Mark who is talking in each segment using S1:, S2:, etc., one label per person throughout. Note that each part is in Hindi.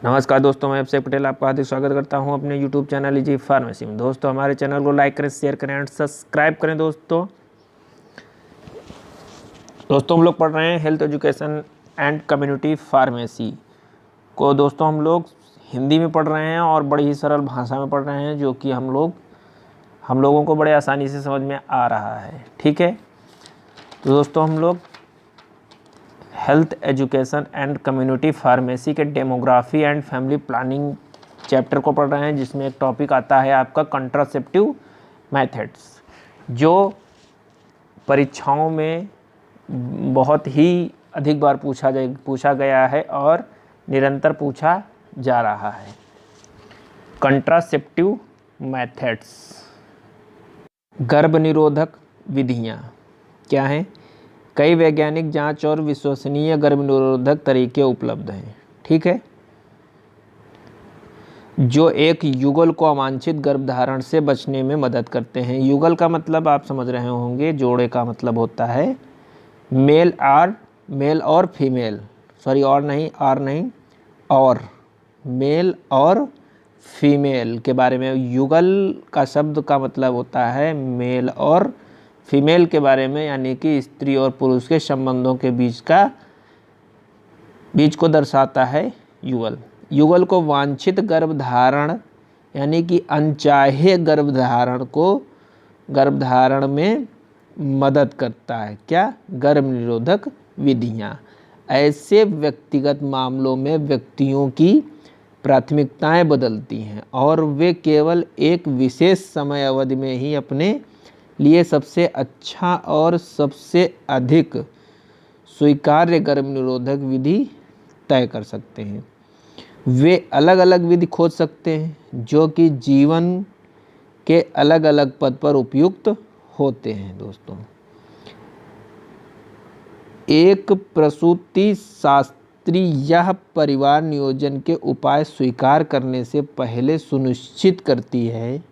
S1: नमस्कार दोस्तों, मैं अभिषेक पटेल आपका हार्दिक स्वागत करता हूं अपने YouTube चैनल इजी फार्मेसी में। दोस्तों हमारे चैनल को लाइक करें, शेयर करें एंड सब्सक्राइब करें। दोस्तों हम लोग पढ़ रहे हैं health education and community pharmacy को। दोस्तों हम लोग हिंदी में पढ़ रहे हैं और बड़ी ही सरल भाषा में पढ़ रहे हैं, जो कि हम लोगों को बड़े आसानी से समझ में आ रहा है। ठीक है, तो दोस्तों हम लोग health education and community pharmacy के demography and family planning chapter को पढ़ रहे हैं, जिसमें एक टॉपिक आता है आपका कंट्रासेप्टिव मेथड्स, जो परीक्षाओं में बहुत ही अधिक बार पूछा गया है और निरंतर पूछा जा रहा है। कंट्रासेप्टिव मेथड्स, गर्भ निरोधक विधियाँ क्या हैं? कई वैज्ञानिक जांच और विश्वसनीय गर्भ निरोधक तरीके उपलब्ध हैं। ठीक है, जो एक युगल को अवांछित गर्भधारण से बचने में मदद करते हैं। युगल का मतलब आप समझ रहे होंगे, जोड़े का मतलब होता है मेल और फीमेल, सॉरी और मेल और फीमेल के बारे में। युगल का शब्द का मतलब होता है मेल और फीमेल के बारे में, यानी कि स्त्री और पुरुष के संबंधों के बीच को दर्शाता है युगल। युगल को वांछित गर्भधारण यानी कि अनचाहे गर्भधारण में मदद करता है। क्या? गर्भ निरोधक विधियाँ। ऐसे व्यक्तिगत मामलों में व्यक्तियों की प्राथमिकताएं बदलती हैं और वे केवल एक विशेष समय अवधि में ही अपने लिए सबसे अच्छा और सबसे अधिक स्वीकार्य गर्भ निरोधक विधि तय कर सकते हैं। वे अलग अलग विधि खोज सकते हैं जो कि जीवन के अलग अलग पद पर उपयुक्त होते हैं। दोस्तों, एक प्रसूति शास्त्री यह परिवार नियोजन के उपाय स्वीकार करने से पहले सुनिश्चित करती है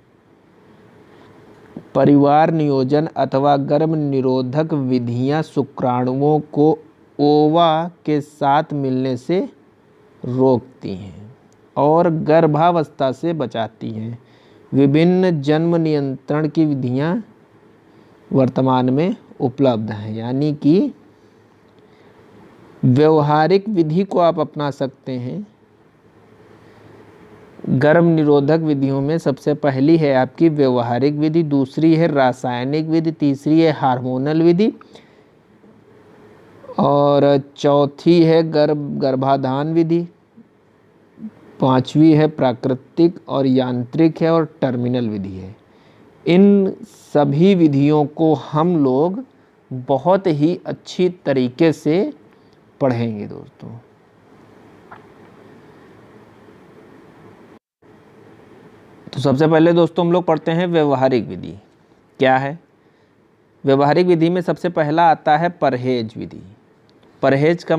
S1: परिवार नियोजन अथवा गर्भ निरोधक विधियां शुक्राणुओं को ओवा के साथ मिलने से रोकती हैं और गर्भावस्था से बचाती हैं। विभिन्न जन्म नियंत्रण की विधियां वर्तमान में उपलब्ध हैं, यानी कि व्यवहारिक विधि को आप अपना सकते हैं। गर्भ निरोधक विधियों में सबसे पहली है आपकी व्यवहारिक विधि, दूसरी है रासायनिक विधि, तीसरी है हार्मोनल विधि और चौथी है गर्भाधान विधि, पांचवी है प्राकृतिक और यांत्रिक है और टर्मिनल विधि है। इन सभी विधियों को हम लोग बहुत ही अच्छी तरीके से पढ़ेंगे। दोस्तों तो सबसे पहले दोस्तों हम लोग पढ़ते हैं व्यवहारिक विधि क्या है। व्यवहारिक विधि में सबसे पहला आता है परहेज विधि। परहेज का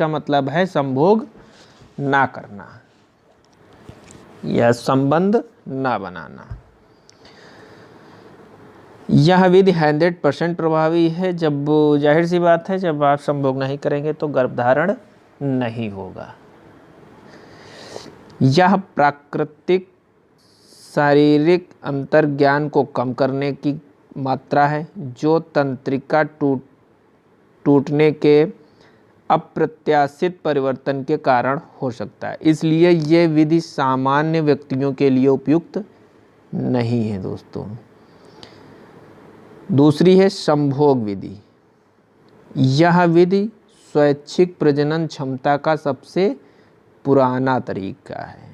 S1: मतलब है संभोग ना करना या संबंध ना बनाना। यह विधि 100% प्रभावी है। जब जाहिर सी बात है, जब आप संभोग नहीं करेंगे तो गर्भधारण नहीं होगा। यह प्राकृतिक शारीरिक अंतर्ज्ञान को कम करने की मात्रा है, जो तंत्रिका टूटने के अप्रत्याशित परिवर्तन के कारण हो सकता है। इसलिए ये विधि सामान्य व्यक्तियों के लिए उपयुक्त नहीं है। दोस्तों दूसरी है संभोग विधि। यह विधि स्वैच्छिक प्रजनन क्षमता का सबसे पुराना तरीका है,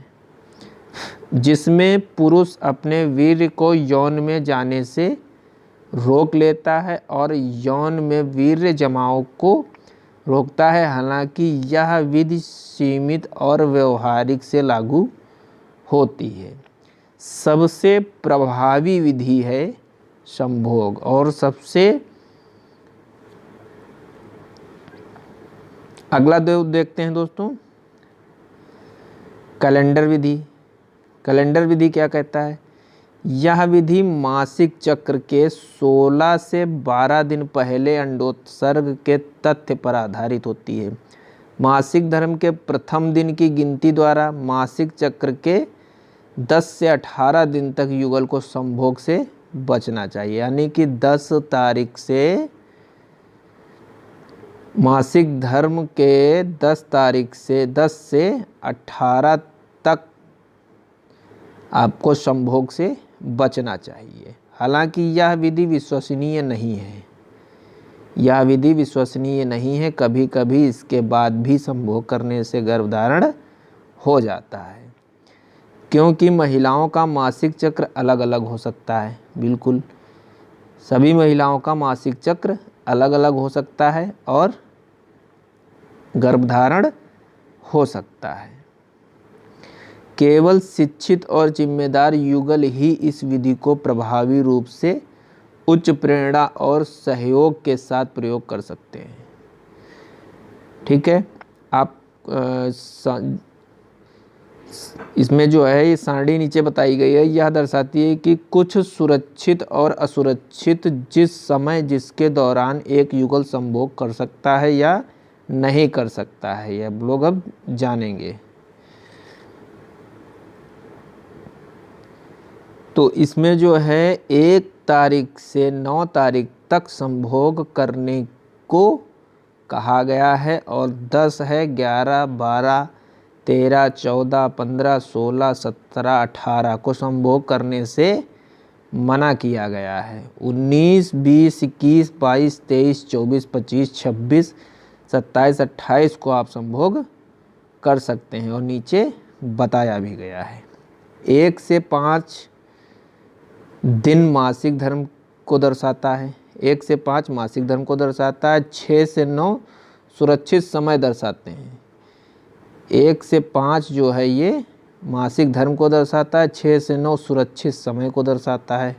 S1: जिसमें पुरुष अपने वीर्य को यौन में जाने से रोक लेता है और यौन में वीर्य जमाव को रोकता है। हालांकि यह विधि सीमित और व्यवहारिक से लागू होती है। सबसे प्रभावी विधि है संभोग और सबसे अगला देखते हैं दोस्तों, कैलेंडर विधि। कैलेंडर विधि क्या कहता है? यह विधि मासिक चक्र के 16 से 12 दिन पहले अंडोत्सर्ग के तथ्य पर आधारित होती है। मासिक धर्म के प्रथम दिन की गिनती द्वारा मासिक चक्र के 10 से 18 दिन तक युगल को संभोग से बचना चाहिए। यानी कि 10 तारीख से मासिक धर्म के 10 तारीख से 10 से 18 तक आपको संभोग से बचना चाहिए। हालांकि यह विधि विश्वसनीय नहीं है, यह विधि विश्वसनीय नहीं है। कभी कभी इसके बाद भी संभोग करने से गर्भधारण हो जाता है, क्योंकि महिलाओं का मासिक चक्र अलग अलग हो सकता है। बिल्कुल सभी महिलाओं का मासिक चक्र अलग अलग हो सकता है और गर्भधारण हो सकता है। केवल शिक्षित और जिम्मेदार युगल ही इस विधि को प्रभावी रूप से उच्च प्रेरणा और सहयोग के साथ प्रयोग कर सकते हैं। ठीक है, आप इसमें जो है ये सारणी नीचे बताई गई है, यह दर्शाती है कि कुछ सुरक्षित और असुरक्षित जिस समय जिसके दौरान एक युगल संभोग कर सकता है या नहीं कर सकता है, यह लोग अब जानेंगे। तो इसमें जो है 1 तारीख से 9 तारीख तक संभोग करने को कहा गया है और 10 है, 11, 12, 13, 14, 15, 16, 17, 18 को संभोग करने से मना किया गया है। 19, 20, 21, 22, 23, 24, 25, 26, 27, 28 को आप संभोग कर सकते हैं और नीचे बताया भी गया है। 1 से 5 दिन मासिक धर्म को दर्शाता है, 1 से 5 मासिक धर्म को दर्शाता है। 6 से 9 सुरक्षित समय दर्शाते हैं। 1 से 5 जो है ये मासिक धर्म को दर्शाता है, 6 से 9 सुरक्षित समय को दर्शाता है।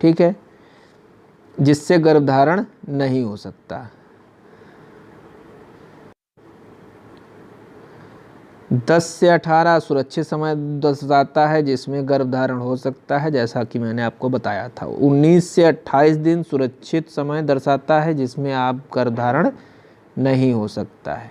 S1: ठीक है, जिससे गर्भधारण नहीं हो सकता। 10 से 18 सुरक्षित समय दर्शाता है जिसमें गर्भधारण हो सकता है, जैसा कि मैंने आपको बताया था। 19 से 28 दिन सुरक्षित समय दर्शाता है जिसमें आप गर्भधारण नहीं हो सकता है।